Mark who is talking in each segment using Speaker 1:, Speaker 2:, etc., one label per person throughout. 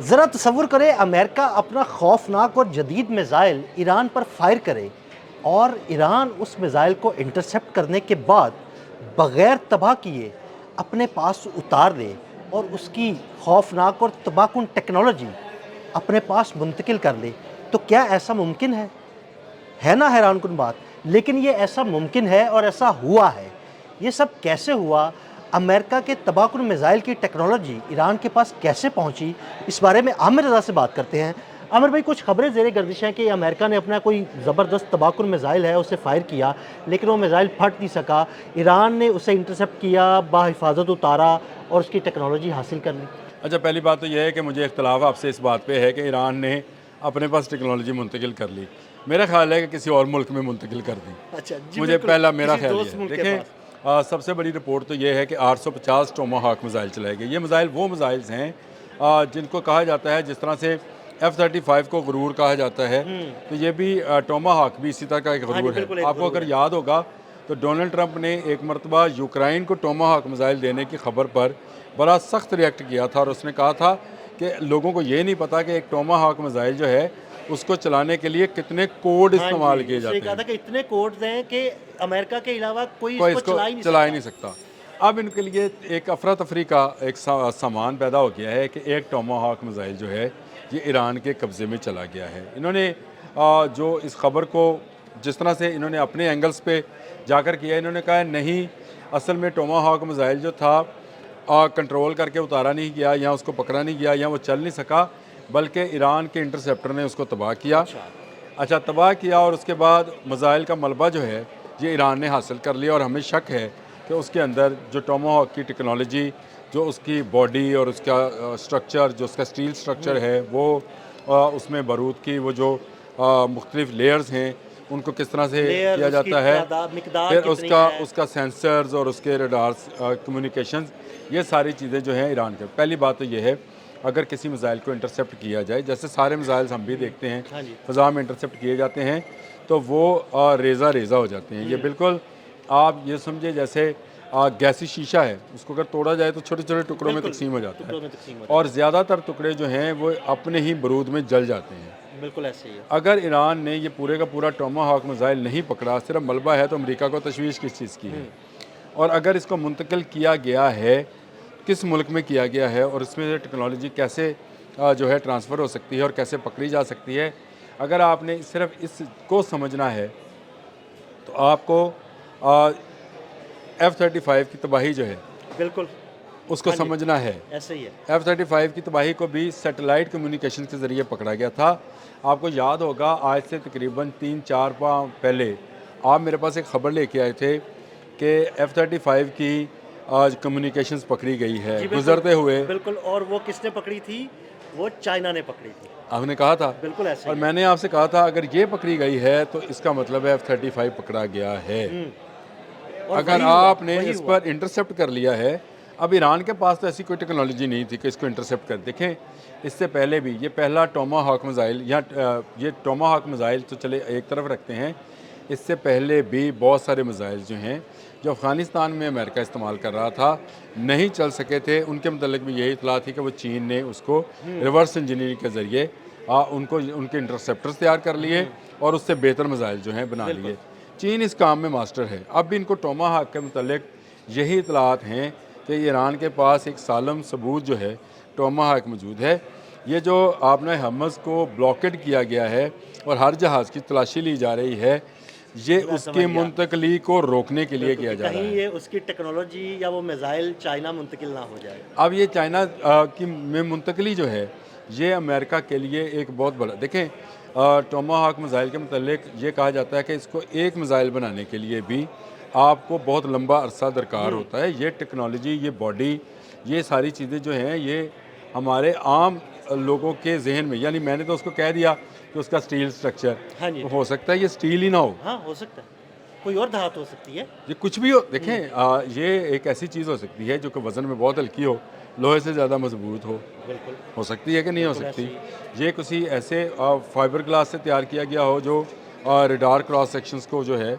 Speaker 1: ज़रा तसव्वुर करें, अमेरिका अपना खौफनाक और जदीद मिज़ाइल ईरान पर फायर करे और ईरान उस मिज़ाइल को इंटरसेप्ट करने के बाद बग़ैर तबाह किए अपने पास उतार दे और उसकी खौफनाक और तबाहकुन टेक्नोलॉजी अपने पास मुंतकिल कर ले। तो क्या ऐसा मुमकिन है? है ना हैरानकुन बात। लेकिन ये ऐसा मुमकिन है और ऐसा हुआ है। ये सब कैसे हुआ? अमेरिका के तबाहकुन मिज़ाइल की टेक्नोलॉजी ईरान के पास कैसे पहुंची? इस बारे में आमिर रज़ा से बात करते हैं। आमिर भाई, कुछ खबरें ज़ेर गर्दिश हैं कि अमेरिका ने अपना कोई ज़बरदस्त तबाहकुन मिज़ाइल है उसे फायर किया, लेकिन वो मिज़ाइल फट नहीं सका। ईरान ने उसे इंटरसेप्ट किया, बाहिफाजत उतारा और उसकी टेक्नोलॉजी हासिल कर ली।
Speaker 2: अच्छा, पहली बात तो यह है कि मुझे इख्तलाफ आपसे इस बात पे है कि ईरान ने अपने पास टेक्नोलॉजी मुंतकिल कर ली। मेरा ख्याल है कि किसी और मुल्क में मुंतकिल कर दी।
Speaker 1: अच्छा जी,
Speaker 2: मुझे पहला मेरा
Speaker 1: किसी
Speaker 2: ख्याल
Speaker 1: दोस्त
Speaker 2: ये है।
Speaker 1: मुल्क के
Speaker 2: देखें,
Speaker 1: पास।
Speaker 2: सबसे बड़ी रिपोर्ट तो ये है कि 850 टोमाहाक मिज़ाइल चलाए गए। ये मिज़ाइल वो मिज़ाइल्स हैं जिनको कहा जाता है, जिस तरह से F-35 को गुरूर कहा जाता है, तो ये भी टोमाहाक भी इसी तरह का एक
Speaker 1: हाँ जी,
Speaker 2: गुरूर है।
Speaker 1: बिल्कुल एक
Speaker 2: आपको
Speaker 1: गुरूर
Speaker 2: अगर
Speaker 1: है।
Speaker 2: याद होगा तो डोनाल्ड ट्रंप ने एक मरतबा यूक्रेन को टोमाहाक मिज़ाइल देने की खबर पर बड़ा सख्त रिएक्ट किया था और उसने कहा था कि लोगों को ये नहीं पता कि एक टोमाहाक मिज़ाइल जो है उसको चलाने के लिए कितने कोड
Speaker 1: हाँ
Speaker 2: इस्तेमाल
Speaker 1: जी,
Speaker 2: किए
Speaker 1: उसने
Speaker 2: जाते
Speaker 1: कहा
Speaker 2: हैं।
Speaker 1: था कि इतने कोड्स हैं कि अमेरिका के अलावा कोई
Speaker 2: कोई
Speaker 1: इसको
Speaker 2: इसको
Speaker 1: चला ही नहीं
Speaker 2: चला ही
Speaker 1: सकता।
Speaker 2: नहीं सकता। अब इनके लिए एक अफरा तफरी का एक सामान पैदा हो गया है कि एक टोमाहाक मिज़ाइल जो है ये ईरान के कब्ज़े में चला गया है। इन्होंने जो इस खबर को जिस तरह से इन्होंने अपने एंगल्स पे जाकर किया, इन्होंने कहा है नहीं, असल में टोमाहाक मिज़ाइल जो था कंट्रोल करके उतारा नहीं गया या उसको पकड़ा नहीं गया या वो चल नहीं सका, बल्कि ईरान के इंटरसेप्टर ने उसको तबाह किया।
Speaker 1: अच्छा।
Speaker 2: अच्छा, तबाह किया और उसके बाद मिज़ाइल का मलबा जो है ये ईरान ने हासिल कर लिया और हमें शक है कि उसके अंदर जो टोमाहॉक की टेक्नोलॉजी, जो उसकी बॉडी और उसका स्ट्रक्चर, जो उसका स्टील स्ट्रक्चर है, वो उसमें बारूद की वो जो मुख्तलिफ लेयर्स हैं उनको किस तरह से
Speaker 1: लेयर्स,
Speaker 2: किया
Speaker 1: उसकी
Speaker 2: जाता है,
Speaker 1: तादाद, मिकदार
Speaker 2: फिर
Speaker 1: कितनी
Speaker 2: उसका
Speaker 1: है?
Speaker 2: उसका सेंसर्स और उसके रडार्स कम्युनिकेशंस, ये सारी चीज़ें जो हैं ईरान के। पहली बात तो ये है, अगर किसी मिज़ाइल को इंटरसेप्ट किया जाए, जैसे सारे मिज़ाइल्स हम भी देखते हैं
Speaker 1: हाँ जी।
Speaker 2: फ़ज़ा में इंटरसेप्ट किए जाते हैं, तो वो रेज़ा रेज़ा हो जाते हैं। ये बिल्कुल आप ये समझे जैसे गैसी शीशा है, उसको अगर तोड़ा जाए तो छोटे छोटे टुकड़ों में
Speaker 1: बिल्कुल,
Speaker 2: तकसीम हो जाता है
Speaker 1: टुकड़ों में तक़सीम होता
Speaker 2: और ज़्यादातर टुकड़े जो हैं वो अपने ही बारूद में जल जाते हैं।
Speaker 1: है। बिल्कुल ऐसे ही है।
Speaker 2: अगर ईरान ने ये पूरे का पूरा टोमाहॉक मिज़ाइल नहीं पकड़ा, सिर्फ मलबा है, तो अमेरिका को तशवीश किस चीज़ की है? और अगर इसको मुंतकिल किया गया है, किस मुल्क में किया गया है और इसमें से टेक्नोलॉजी कैसे जो है ट्रांसफ़र हो सकती है और कैसे पकड़ी जा सकती है? अगर आपने सिर्फ इसको समझना है तो आपको F-35 की तबाही जो है
Speaker 1: बिल्कुल,
Speaker 2: उसको
Speaker 1: हाँ जी,
Speaker 2: समझना है।
Speaker 1: ऐसे ही है।
Speaker 2: F-35 की तबाही को भी सैटेलाइट कम्युनिकेशन के ज़रिए पकड़ा गया था। आपको याद होगा, आज से तकरीबन 3-4 माह पहले आप मेरे पास एक ख़बर लेके आए थे कि F-35 की आज कम्युनिकेशंस पकड़ी गई है
Speaker 1: जी, बिल्कुल,
Speaker 2: गुज़रते हुए।
Speaker 1: बिल्कुल। और वो किसने पकड़ी थी? वो चाइना ने पकड़ी थी।
Speaker 2: आपने कहा था
Speaker 1: बिल्कुल ऐसे
Speaker 2: और
Speaker 1: ही है।
Speaker 2: मैंने आपसे कहा था अगर ये पकड़ी गई है तो इसका मतलब है F-35 पकड़ा गया है।
Speaker 1: और
Speaker 2: अगर
Speaker 1: वही हुआ,
Speaker 2: आपने
Speaker 1: वही
Speaker 2: इस
Speaker 1: हुआ।
Speaker 2: पर इंटरसेप्ट कर लिया है, अब ईरान के पास तो ऐसी कोई टेक्नोलॉजी नहीं थी कि इसको इंटरसेप्ट कर। देखें, इससे पहले भी ये पहला टोमाहॉक मिज़ाइल या ये टोमाहॉक मिज़ाइल तो चले एक तरफ रखते हैं, इससे पहले भी बहुत सारे मिज़ाइल जो हैं जो अफ़गानिस्तान में अमेरिका इस्तेमाल कर रहा था, नहीं चल सके थे। उनके मतलब भी यही इतला थी कि वो चीन ने उसको रिवर्स इंजीनियरिंग के ज़रिए उनको उनके इंटरसेप्टर्स तैयार कर लिए और उससे बेहतर मिज़ाइल जो हैं बना लिए। चीन इस काम में मास्टर है। अब भी इनको टोमाहॉक के मुतल्लिक यही इतलात हैं कि ईरान के पास एक सालम सबूत जो है टोमाहॉक मौजूद है। ये जो आपने हमस को ब्लॉकेड किया गया है और हर जहाज़ की तलाशी ली जा रही है, ये
Speaker 1: मैं समझ
Speaker 2: उसकी
Speaker 1: गया।
Speaker 2: मुंतकली को रोकने के लिए
Speaker 1: बिल्कुल,
Speaker 2: किया
Speaker 1: कि
Speaker 2: जा रहा
Speaker 1: कहीं
Speaker 2: है।
Speaker 1: ये उसकी टेक्नोलॉजी या वो मिज़ाइल चाइना मुंतकिल ना हो जाए।
Speaker 2: अब ये चाइना की में मुंतकली जो है, ये अमेरिका के लिए एक बहुत बड़ा। देखें, टोमाहॉक मिज़ाइल के मुतल्लिक ये कहा जाता है कि इसको एक मिज़ाइल बनाने के लिए भी आपको बहुत लंबा अरसा दरकार होता है। ये टेक्नोलॉजी, ये बॉडी, ये सारी चीज़ें जो हैं ये हमारे आम लोगों के जहन में, यानी मैंने तो उसको कह दिया कि उसका स्टील स्ट्रक्चर,
Speaker 1: हाँ जी।
Speaker 2: तो हो सकता है ये स्टील ही ना हो,
Speaker 1: हाँ, हो सकता है। कोई और धातु हो सकती है।
Speaker 2: ये कुछ भी हो। देखें, ये एक ऐसी चीज़ हो सकती है जो कि वज़न में बहुत हल्की हो, लोहे से ज़्यादा मजबूत
Speaker 1: बिल्कुल,
Speaker 2: हो सकती है कि नहीं हो
Speaker 1: बिल्कुल
Speaker 2: सकती।
Speaker 1: ऐसे ही।
Speaker 2: ये किसी ऐसे फाइबर ग्लास से तैयार किया गया हो जो रडार क्रॉस सेक्शंस को जो है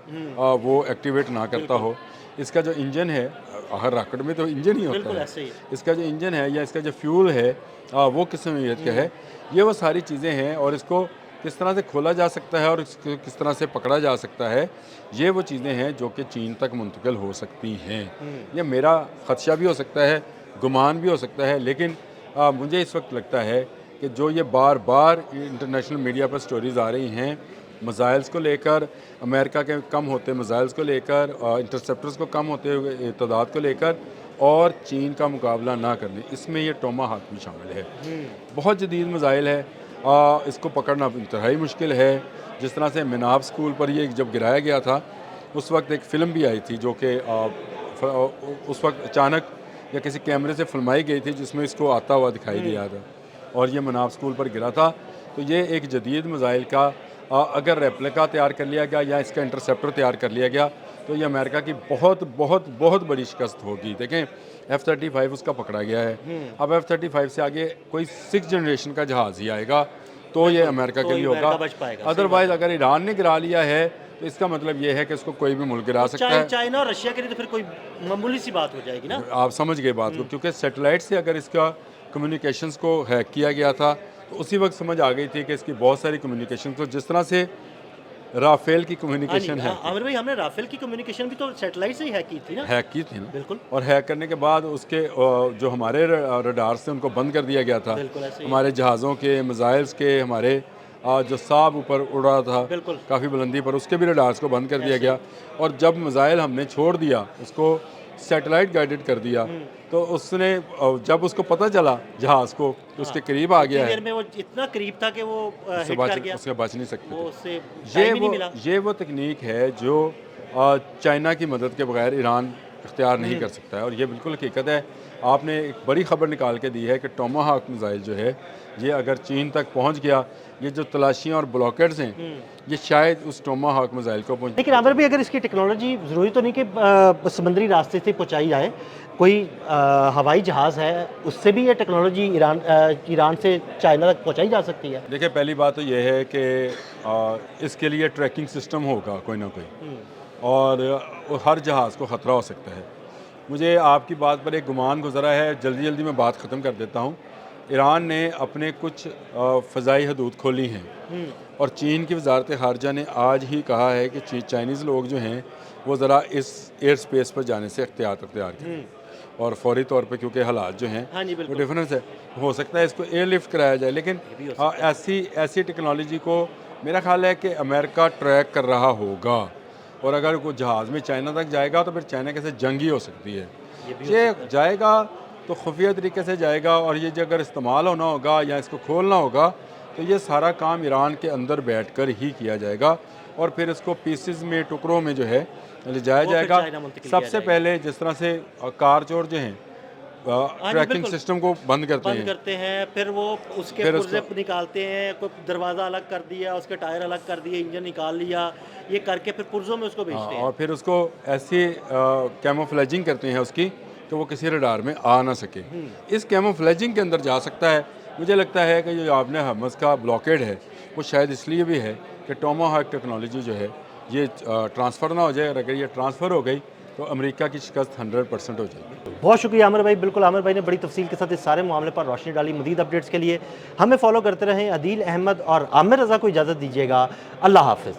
Speaker 2: वो एक्टिवेट ना करता
Speaker 1: बिल्कुल।
Speaker 2: हो। इसका जो इंजन है, हर रॉकेट में तो इंजन ही होता
Speaker 1: बिल्कुल
Speaker 2: है,
Speaker 1: ऐसे ही।
Speaker 2: इसका जो इंजन है या इसका जो फ्यूल है वो किस नौइयत का है, ये वो सारी चीज़ें हैं। और इसको किस तरह से खोला जा सकता है और इसको किस तरह से पकड़ा जा सकता है, ये वो चीज़ें हैं जो कि चीन तक मुंतकिल हो सकती हैं। ये मेरा ख़दशा भी हो सकता है, गुमान भी हो सकता है, लेकिन मुझे इस वक्त लगता है कि जो ये बार बार इंटरनेशनल मीडिया पर स्टोरीज़ आ रही हैं मिसाइल्स को लेकर, अमेरिका के कम होते मिसाइल्स को लेकर, इंटरसेप्टर्स को कम होते हुए तादाद को लेकर और चीन का मुकाबला ना करने, इसमें ये टोमाहाक भी शामिल है। बहुत जदीद मिसाइल है, इसको पकड़ना इंतहाई मुश्किल है। जिस तरह से मिनाब स्कूल पर ये जब गिराया गया था, उस वक्त एक फ़िल्म भी आई थी जो कि उस वक्त अचानक या किसी कैमरे से फिल्माई गई थी, जिसमें इसको आता हुआ दिखाई दिया था और ये मिनाब स्कूल पर गिरा था। तो ये एक जदीद मिसाइल का अगर रेप्लिका तैयार कर लिया गया या इसका इंटरसेप्टर तैयार कर लिया गया तो ये अमेरिका की बहुत बहुत बहुत बड़ी शिकस्त होगी। देखें F-35 उसका पकड़ा गया है, अब F-35 से आगे कोई 6th जनरेशन का जहाज़ ही आएगा तो ये अमेरिका के लिए होगा। अदरवाइज़ अगर ईरान ने गिरा लिया है तो इसका मतलब ये है कि इसको कोई भी मुल्क गिरा सकता है।
Speaker 1: चाइना और रशिया के लिए तो फिर कोई मामूली सी बात हो जाएगी ना।
Speaker 2: आप समझ गए बात को, क्योंकि सैटेलाइट से अगर इसका कम्युनिकेशंस को हैक किया गया था तो उसी वक्त समझ आ गई थी कि इसकी बहुत सारी कम्युनिकेशन, तो जिस तरह से राफेल की कम्युनिकेशन है,
Speaker 1: आमिर भाई हमने राफेल की कम्युनिकेशन भी तो सैटेलाइट से ही हैक की थी ना।
Speaker 2: बिल्कुल। और हैक करने के बाद उसके जो हमारे रडार से उनको बंद कर दिया गया था, हमारे जहाज़ों के, मिसाइल्स के, हमारे जो साब ऊपर उड़ रहा था काफ़ी बुलंदी पर, उसके भी रडार्स को बंद कर दिया गया। और जब मिसाइल हमने छोड़ दिया, उसको सैटेलाइट गाइडेड कर दिया, तो उसने जब उसको पता चला जहाज़ को तो उसके करीब आ गया है,
Speaker 1: में वो इतना करीब था कि वो हिट कर गया,
Speaker 2: उससे बच नहीं सकते।
Speaker 1: वो उससे टाइम ही नहीं मिला।
Speaker 2: ये वो तकनीक है जो चाइना की मदद के बगैर ईरान इख्तियार नहीं कर सकता है। और ये बिल्कुल हकीकत है। आपने एक बड़ी खबर निकाल के दी है कि टोमाहाक मिसाइल जो है ये अगर चीन तक पहुंच गया, ये जो तलाशियां और ब्लॉकेड्स हैं ये शायद उस टोमाहाक मिसाइल को पहुंच।
Speaker 1: लेकिन आमिर भी अगर इसकी टेक्नोलॉजी ज़रूरी तो नहीं कि समुद्री रास्ते से पहुंचाई जाए, कोई हवाई जहाज़ है उससे भी ये टेक्नोलॉजी ईरान से चाइना तक पहुंचाई जा सकती है।
Speaker 2: देखिए पहली बात तो ये है कि इसके लिए ट्रैकिंग सिस्टम होगा कोई ना कोई, और हर जहाज़ को ख़तरा हो सकता है। मुझे आपकी बात पर एक गुमान गुजरा है, जल्दी जल्दी मैं बात ख़त्म कर देता हूँ। ईरान ने अपने कुछ फ़ज़ाई हदूद खोली हैं और चीन की वजारत ख़ारजा ने आज ही कहा है कि चाइनीज़ लोग जो हैं वो ज़रा इस एयर स्पेस पर जाने से अख्तियार करें और फौरी तौर पे, क्योंकि हालात जो हैं वो डिफरेंस है, हो सकता है इसको एयरलिफ्ट कराया जाए। लेकिन ऐसी टेक्नोलॉजी को मेरा ख्याल है कि अमेरिका ट्रैक कर रहा होगा, और अगर वो जहाज़ में चाइना तक जाएगा तो फिर चाइना के साथ जंग ही हो सकती है। ये जाएगा तो खुफिया तरीके से जाएगा, और ये जो अगर इस्तेमाल होना होगा या इसको खोलना होगा तो ये सारा काम ईरान के अंदर बैठकर ही किया जाएगा, और फिर इसको पीसेस में, टुकड़ों में जो है ले जाया जाएगा। सबसे पहले जिस तरह से कार चोर जो हैं ट्रैकिंग सिस्टम को बंद करते हैं,
Speaker 1: फिर वो उसके पुर्जे निकालते हैं, कोई दरवाज़ा अलग कर दिया, उसके टायर अलग कर दिए, इंजन निकाल लिया, ये करके फिर पुर्जों में उसको भेजते हैं,
Speaker 2: और फिर उसको ऐसी कैमोफ्लेजिंग करते हैं उसकी कि वो किसी रडार में आ ना सके। इस कैमोफ्लेजिंग के अंदर जा सकता है। मुझे लगता है कि जो आपने हर्मस का ब्लॉकेड है वो शायद इसलिए भी है कि टोमाहाक टेक्नोलॉजी जो है ये ट्रांसफ़र ना हो जाए, और अगर ये ट्रांसफ़र हो गई तो अमेरिका की शिकस्त 100% हो जाएगी।
Speaker 1: बहुत शुक्रिया आमिर भाई। बिल्कुल आमिर भाई ने बड़ी तफसील के साथ इस सारे मामले पर रोशनी डाली। मज़ीद अपडेट्स के लिए हमें फॉलो करते रहें। अदील अहमद और आमिर रज़ा को इजाज़त दीजिएगा। अल्लाह हाफ़िज़।